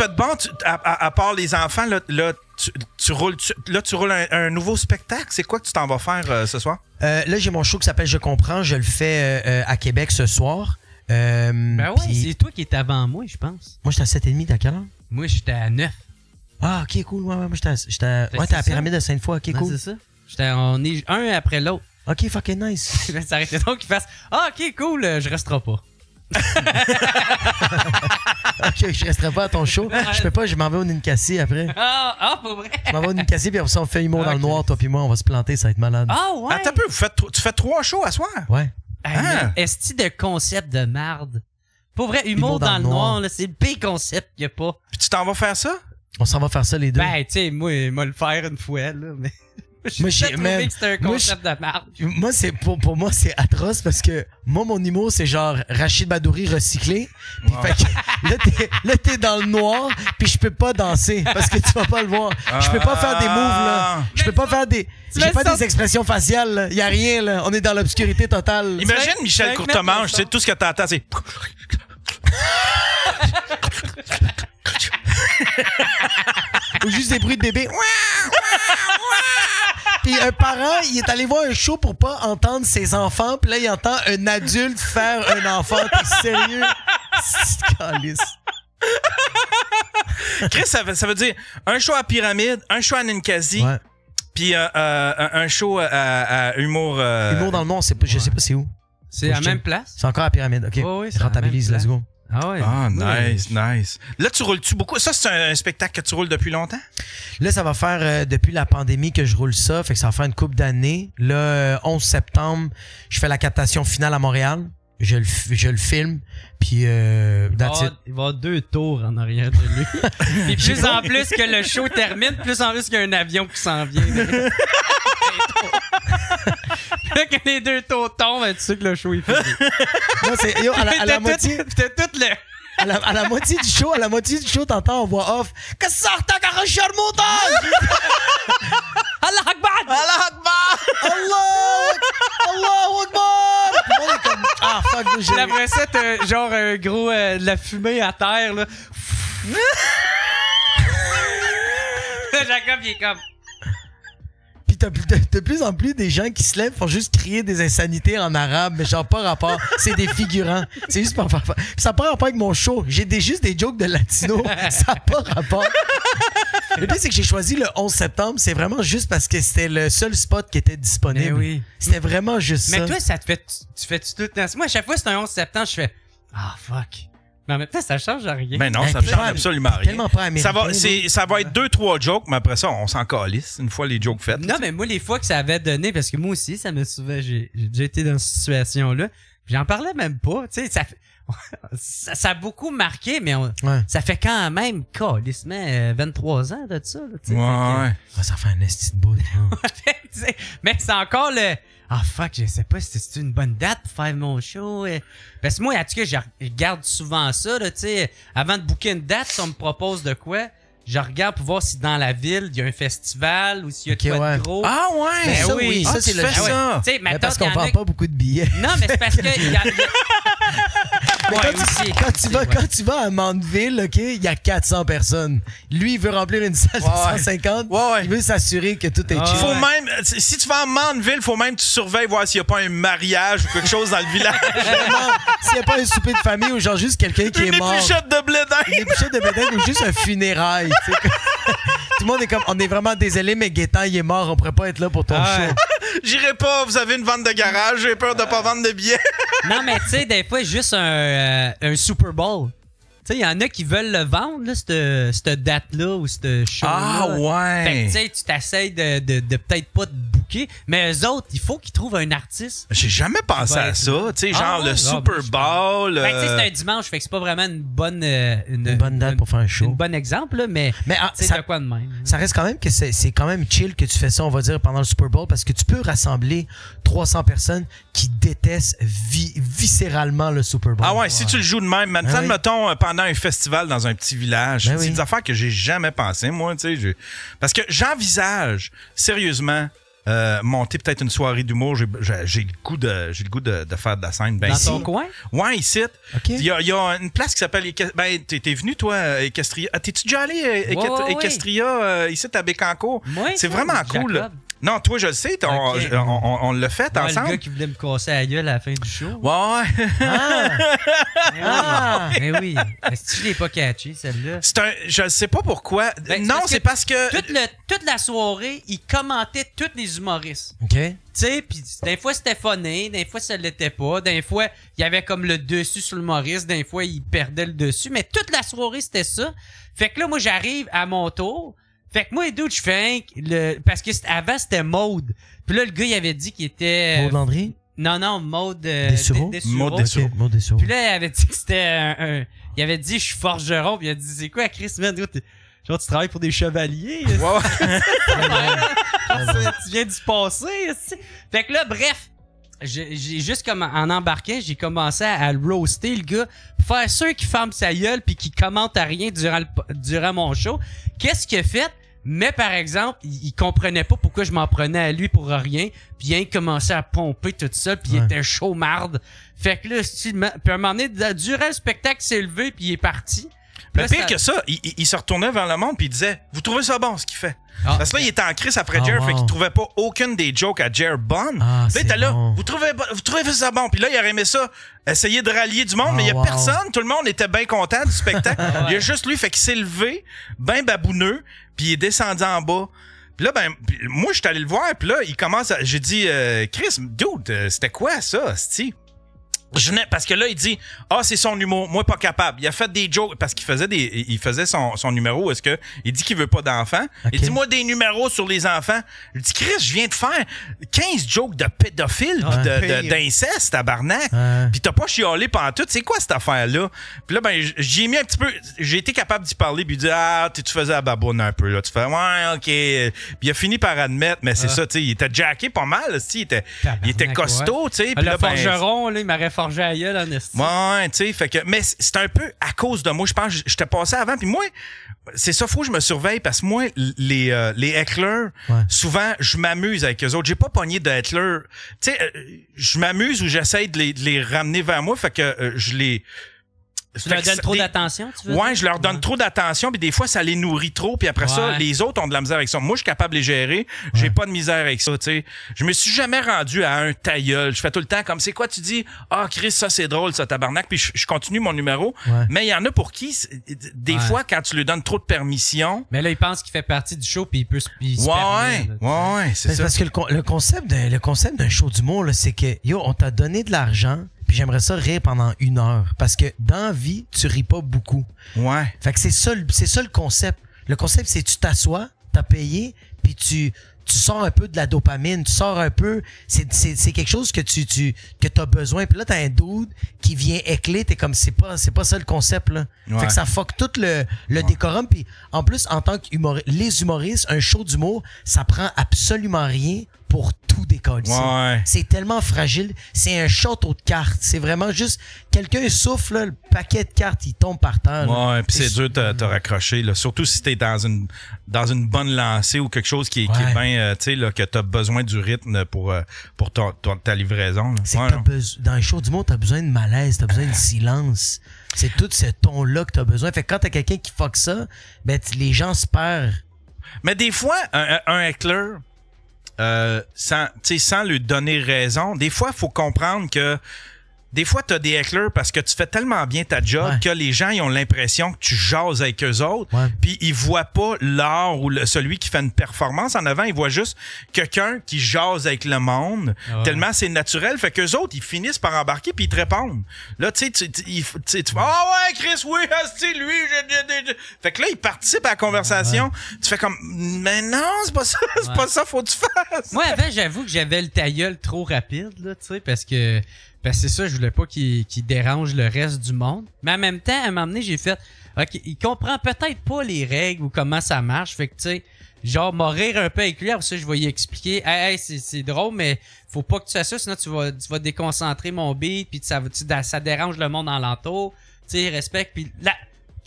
fais de bon? À part les enfants, là, tu roules un nouveau spectacle. C'est quoi que tu t'en vas faire ce soir? Là, j'ai mon show qui s'appelle Je comprends. Je le fais à Québec ce soir. Ben ouais, c'est toi qui es avant moi, je pense. Moi, j'étais à 7h30. T'es à quelle heure? Moi, j'étais à 9. Ah, OK, cool. Ouais, moi, j'étais à la pyramide de Sainte-Foy. OK, cool. C'est ça. On est un après l'autre. OK, fucking nice. Ça arrêtait donc qu'il fasse « Ah, OK, cool, je resterai pas. » OK, je resterai pas à ton show. Je peux pas, je m'en vais au Ninkasi après. Ah, pour vrai? Je m'en vais au Ninkasi, puis après ça, on fait humour dans le noir, toi puis moi, on va se planter, ça va être malade. Ah, ouais? Attends un peu, tu fais 3 shows à soir? Ouais. Est-ce de concept de marde? Pour vrai, humour dans le noir, là, c'est le pire concept qu'il n'y a pas. Puis tu t'en vas faire ça? On s'en va faire ça les deux. Ben, tu sais, moi, il m'a le faire une fois, là, mais... J'ai trouvé que c'était un concept de merde. Moi, pour moi, c'est atroce parce que moi, mon humour, c'est genre Rachid Badouri recyclé. Puis fait que là, t'es dans le noir, puis je peux pas danser parce que tu vas pas le voir. Je peux pas faire des moves, là. Je peux pas faire des... J'ai pas des expressions faciales, là. Y a rien, là. On est dans l'obscurité totale. Imagine Michel Courtemanche, tu sais, tout ce que t'entends, c'est... Ou juste des bruits de bébé. Puis un parent, il est allé voir un show pour pas entendre ses enfants. Puis là, il entend un adulte faire un enfant. T'es sérieux? C'est calice. Chris, ça veut dire un show à Pyramide, un show à Ninkasi, puis un show à humour... Humour dans le monde, je sais pas c'est où. C'est à la même place? C'est encore à Pyramide, OK. Oh, oui, rentabilise, let's go. Ah ouais. Ah, nice. Là, tu roules-tu beaucoup? Ça, c'est un spectacle que tu roules depuis longtemps? Là, ça va faire depuis la pandémie que je roule ça. Fait que ça va faire une couple d'années. Là, 11 septembre, je fais la captation finale à Montréal. Je le filme. Puis, il va y avoir 2 tours en arrière de lui. Puis plus en plus que le show termine, plus en plus qu'il y a un avion qui s'en vient. Là, que les 2 tours tombent, tu sais que le show est fini. Moi, c'est à la moitié. C'était tout le... À la moitié du show, t'entends en voix off. Que sort ta carroche montage! Allah Akbar! Allah Akbar! Allah Akbar! Puis moi, on est comme, ah, fuck, j'ai... Après ça, t'as genre un gros de la fumée à terre, là. Jacob, il est comme... Puis t'as de plus en plus des gens qui se lèvent font juste crier des insanités en arabe, mais genre pas rapport. C'est des figurants. C'est juste pas rapport. Ça n'a pas rapport avec mon show. J'ai juste des jokes de latino. Ça n'a pas rapport. Le pire, c'est que j'ai choisi le 11 septembre. C'est vraiment juste parce que c'était le seul spot qui était disponible. Mais oui. C'était vraiment juste ça. Mais toi, ça te fait... Tu fais-tu tout le temps? Moi, à chaque fois que c'est un 11 septembre, je fais... Ah, fuck. Mais en même temps, ça change rien. Ben non, ça ne change absolument rien. Tellement pas américain. Ça va être 2-3 jokes, mais après ça, on s'en calisse une fois les jokes faites. Non, mais moi, les fois que ça avait donné, parce que moi aussi, ça me souvent, j'ai déjà été dans cette situation-là, j'en parlais même pas. Tu sais, ça a beaucoup marqué, mais ça fait quand même calissement 23 ans de ça. Là, ça fait un esti de bout. Mais c'est encore le... Ah, fuck, je sais pas si c'est une bonne date pour faire mon show. Parce que moi, en tout cas, je regarde souvent ça, là, tu sais. Avant de booker une date, si on me propose de quoi, je regarde pour voir si dans la ville, il y a un festival ou s'il y a quoi de gros. Ah ouais! Ben ça, oui, ça, c'est le fais ça. Mais parce qu'on vend pas beaucoup de billets. Non, mais c'est parce que... Quand tu vas à Mandeville, OK, il y a 400 personnes. Lui, il veut remplir une salle de 150. Il veut s'assurer que tout est chill. Faut même, si tu vas à Mandeville, faut même que tu surveilles voir s'il n'y a pas un mariage ou quelque chose dans le village. S'il n'y a pas un souper de famille ou genre juste quelqu'un qui est mort. Une épluchette de blé d'Inde. Une épluchette de blé d'Inde ou juste un funérail. Tout le monde est comme, on est vraiment désolé, mais Gaétan, il est mort, on pourrait pas être là pour ton show. J'irai pas, vous avez une vente de garage, j'ai peur de pas vendre de billets. Non, mais tu sais, des fois, juste un Super Bowl. Tu sais, il y en a qui veulent le vendre, là, cette date-là ou cette show-là. Ah ouais! Fait que tu sais, tu t'essayes de peut-être pas te booker, mais eux autres, il faut qu'ils trouvent un artiste. J'ai jamais pensé à ça. Tu sais, genre le Super Bowl. Fait que tu sais, c'est un dimanche, fait que c'est pas vraiment une bonne date pour faire un show. Un bon exemple, là, mais ça, de quoi de même. Ça reste quand même que c'est quand même chill que tu fais ça, on va dire, pendant le Super Bowl, parce que tu peux rassembler 300 personnes qui détestent viscéralement le Super Bowl. Ah ouais, si tu le joues de même, maintenant, mettons, pendant un festival dans un petit village, c'est des affaires que j'ai jamais pensé, moi, tu sais. Parce que j'envisage, sérieusement, monter peut-être une soirée d'humour. J'ai le goût de faire de la scène. Ben, Dans ici. ton coin? Ouais, ici. OK. Il y a une place qui s'appelle t'es venu, toi, Équestria. T'es-tu déjà allé Ouais. Équestria, ici, à Bécancourt? Moi, C'est ça, vraiment cool. Jacob. Non, toi, je le sais. Ok. On l'a fait Ouais, ensemble. le gars qui voulait me casser la gueule à la fin du show. Ouais. Mais oui. Est-ce que je l'ai pas catché, celle-là? Je ne sais pas pourquoi. Ben, Non, c'est parce que... Toute la soirée, il commentait tous les humoristes. OK. Tu sais, pis des fois c'était funné, des fois ça l'était pas, des fois il y avait comme le dessus sur l'humoriste, des fois il perdait le dessus, mais toute la soirée c'était ça. Fait que là, moi j'arrive à mon tour, fait que moi et d'autres je fais parce que avant c'était Maude. Puis là le gars il avait dit qu'il était... Maud Landry? Non, Maude... Dessureau? Maude OK, Dessureau. Maud Dessureau. Puis là il avait dit que c'était il avait dit je suis forgeron, puis il a dit c'est quoi Chris, man? Genre tu travailles pour des chevaliers? Tu viens du passé, aussi. Fait que là, bref, j'ai juste comme en embarquant, j'ai commencé à le roaster, le gars, pour faire sûr qu'il ferme sa gueule puis qu'il commente à rien durant mon show. Qu'est-ce qu'il a fait? Mais par exemple, il comprenait pas pourquoi je m'en prenais à lui pour rien, puis il a commencé à pomper tout ça, puis il était chaud marde. Fait que là, puis à un moment donné, durant le spectacle, il s'est levé puis il est parti. Mais pire que ça, il se retournait vers le monde puis il disait « Vous trouvez ça bon, ce qu'il fait? Parce que là, il était en crise après Jer, fait qu'il trouvait pas aucune des jokes à Jer bonnes. Là, il était là « Vous trouvez ça bon? » Puis là, il aurait aimé ça, essayer de rallier du monde, mais il y a personne. Tout le monde était bien content du spectacle. Il y a juste lui, fait qu'il s'est levé, ben babouneux, puis il est descendu en bas. Puis là, ben, moi, je suis allé le voir, puis là, il commence à... J'ai dit « Chris, dude, c'était quoi ça, c'ti? » Parce que là, il dit c'est son humour, moi pas capable. Il a fait des jokes parce qu'il faisait son numéro. Est-ce que il dit qu'il veut pas d'enfants? Okay. Il dit moi des numéros sur les enfants. Je dis Chris, je viens de faire 15 jokes de pédophiles pis d'inceste, tabarnak. Puis t'as pas chialé pendant tout. C'est quoi cette affaire-là? Puis là, ben j'ai mis un petit peu. J'ai été capable d'y parler puis il dit tu faisais la baboune un peu là. Tu fais ouais ok. Puis il a fini par admettre, mais c'est ça, tu sais, il était jacké pas mal. Il était costaud, tu sais. Le forgeron là, il m'aurait forgé à gueule, en estime. Ouais, tu sais, fait que mais c'est un peu à cause de moi, je pense que j'étais passé avant puis moi c'est ça, faut que je me surveille parce que moi les hecklers, souvent je m'amuse avec eux autres, j'ai pas pogné de hecklers. Tu sais, je m'amuse ou j'essaie de les ramener vers moi, fait que je les Tu leur donnes trop d'attention, tu veux? Ouais, je leur donne trop d'attention, puis des fois, ça les nourrit trop, puis après ça, les autres ont de la misère avec ça. Moi, je suis capable de les gérer, j'ai pas de misère avec ça, tu sais. Je me suis jamais rendu à un ta gueule. Je fais tout le temps comme, c'est quoi tu dis? Chris, ça c'est drôle, ça tabarnak, puis je continue mon numéro. Mais il y en a pour qui, des fois, quand tu lui donnes trop de permission... Mais là, il pense qu'il fait partie du show, puis il peut se ouais, c'est ça. Parce que le concept d'un show d'humour, là, c'est que, on t'a donné de l'argent, puis j'aimerais ça rire pendant 1 heure. Parce que dans la vie, tu ris pas beaucoup. Ouais. Fait que c'est ça le concept. Le concept, c'est tu t'assois, t'as payé, puis tu sors un peu de la dopamine, tu sors un peu, c'est quelque chose que que t'as besoin. Puis là, t'as un dude qui vient écler, t'es comme, c'est pas ça le concept, là. Fait que ça fuck tout le décorum. Puis en plus, en tant que les humoristes, un show d'humour, ça prend absolument rien pour tout décoller. C'est tellement fragile. C'est un château de cartes. C'est vraiment juste quelqu'un souffle, là, le paquet de cartes, il tombe par terre. Ouais, puis c'est dur de te raccrocher. Là. Surtout si t'es dans une bonne lancée ou quelque chose qui est bien, tu sais, là, que t'as besoin du rythme pour ta livraison. C'est que dans un show du monde, t'as besoin de malaise, t'as besoin de silence. C'est tout ce ton-là que t'as besoin. Fait que quand t'as quelqu'un qui fuck ça, ben les gens se perdent. Mais des fois, un heckler, sans lui donner raison, des fois, il faut comprendre que des fois, tu as des hecklers parce que tu fais tellement bien ta job que les gens ils ont l'impression que tu jases avec eux autres. Puis ils voient pas l'art ou celui qui fait une performance en avant. Ils voient juste quelqu'un qui jase avec le monde. Tellement c'est naturel. Fait qu'eux autres, ils finissent par embarquer puis ils te répondent. Là, tu fais « Ah ouais, Chris, oui, c'est lui. » Fait que là, ils participent à la conversation. Tu fais comme « Mais non, c'est pas ça. C'est pas ça, faut que tu fasses. » Moi, avant, j'avoue que j'avais le ta-gueule trop rapide, là, tu sais, parce que c'est ça, je voulais pas qu'il dérange le reste du monde. Mais en même temps, à un moment donné, j'ai fait OK, il comprend peut-être pas les règles ou comment ça marche. Fait que, tu sais, genre, m'a rire un peu avec lui. Après ça, je vais lui expliquer hey, c'est drôle, mais faut pas que tu fasses ça, sinon tu vas déconcentrer mon beat, puis ça dérange le monde alentour. Tu sais, respecte. Puis là,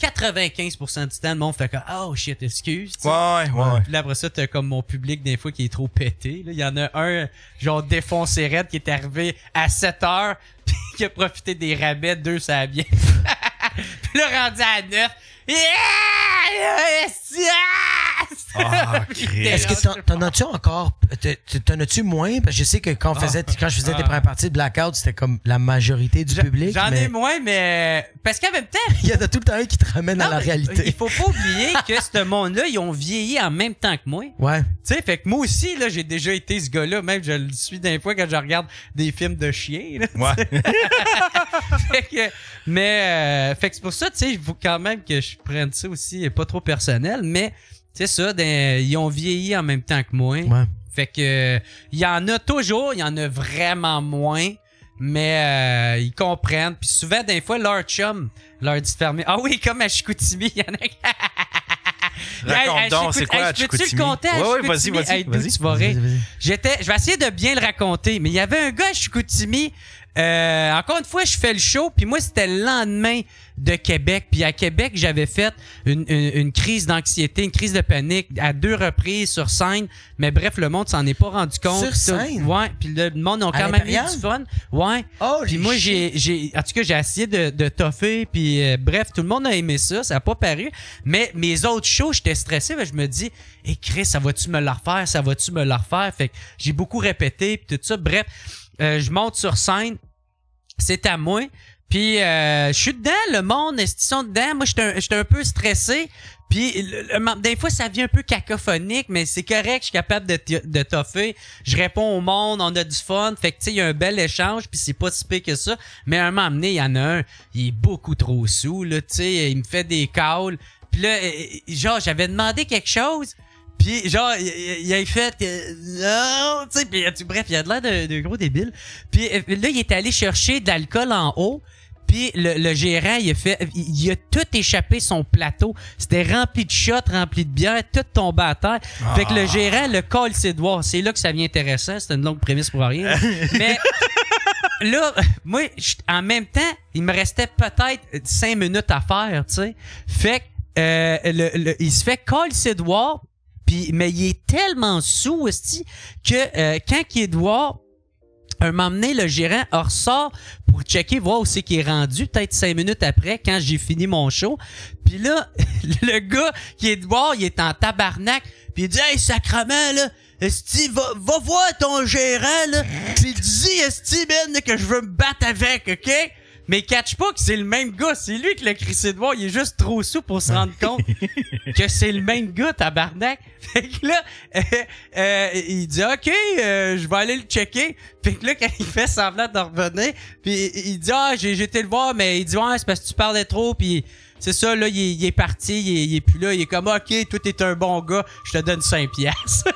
95% du temps, le monde fait comme oh shit, excuse. Ouais. Puis là, après ça, t'as comme mon public des fois qui est trop pété. Il y en a un, genre défoncé raide, qui est arrivé à 7h puis qui a profité des rabais 2 sur la bière. Puis là, rendu à 9, Est-ce que t'en as-tu encore? T'en as-tu moins? Parce que je sais que quand je faisais tes premières parties de Blackout, c'était comme la majorité du public. J'en ai moins, mais parce qu'en même temps, il y en a tout le temps un qui te ramène à la réalité. Il faut pas oublier que ce monde-là, ils ont vieilli en même temps que moi. Ouais. Tu sais, fait que moi aussi, là, j'ai déjà été ce gars-là. Même, je le suis d'un fois quand je regarde des films de chiens. Là, ouais. Fait que c'est pour ça, tu sais, il faut quand même que je prenne ça aussi, pas trop personnel, mais c'est ça, ils ont vieilli en même temps que moi. Ouais. Fait que il y en a toujours, il y en a vraiment moins, mais ils comprennent. Puis souvent, des fois, leur chum leur dit de fermer. Ah oui, comme à Chicoutimi, il y en a... Raconte donc, c'est quoi à Chicoutimi? Peux-tu le compter à Chicoutimi? Vas-y. Je vais essayer de bien le raconter, mais il y avait un gars à Chicoutimi. Encore une fois, je fais le show, puis moi, c'était le lendemain de Québec. Puis à Québec, j'avais fait une crise d'anxiété, une crise de panique à 2 reprises sur scène. Mais bref, le monde s'en est pas rendu compte. Sur scène? Ouais, puis le monde a quand même eu du fun. Ouais. Puis moi, en tout cas, j'ai essayé de toffer, puis bref, tout le monde a aimé ça. Ça a pas paru. Mais mes autres shows, j'étais stressé. Je me dis, Chris, ça va-tu me la refaire? Ça va-tu me la refaire? Fait que j'ai beaucoup répété, puis tout ça. Bref. Je monte sur scène, c'est à moi, puis je suis dedans, le monde, ils sont dedans, moi j'étais un peu stressé, puis des fois ça vient un peu cacophonique, mais c'est correct, je suis capable de toffer, je réponds au monde, on a du fun, fait que tu sais, il y a un bel échange, puis c'est pas si pire que ça, mais à un moment donné, il y en a un, il est beaucoup trop saoul, là, tu sais, il me fait des calls, puis là, genre, j'avais demandé quelque chose, puis genre, il a fait non, tu sais, puis bref, il a de l'air de gros débile. Puis là, il est allé chercher de l'alcool en haut. Puis le gérant, il a tout échappé son plateau. C'était rempli de shots, rempli de bière, tout tombé à terre. Fait que le gérant, le call ses doigts. C'est là que ça devient intéressant. C'était une longue prémisse pour rien. Mais là, moi, en même temps, il me restait peut-être 5 minutes à faire, tu sais. Fait que il se fait call ses doigts. Mais il est tellement sous aussi que quand il est dehors, un moment donné, le gérant ressort pour checker, voir où c'est qu'il est rendu, peut-être 5 minutes après, quand j'ai fini mon show. Puis là, le gars qui est dehors, il est en tabarnak, puis il dit « Hey, sacrement, là, esti, va voir ton gérant, là, puis dis, esti, man, que je veux me battre avec, OK? » Mais catch pas que c'est le même gars. C'est lui qui l'a crissé de voir. Il est juste trop sous pour se rendre compte que c'est le même gars, tabarnak. Fait que là, il dit, OK, je vais aller le checker. Fait que là, quand il fait semblant de revenir, puis il dit, j'ai été le voir, mais il dit, ouais, c'est parce que tu parlais trop, puis c'est ça, là, il est parti, il est plus là. Il est comme, OK, toi, t'es un bon gars, je te donne 5 piastres.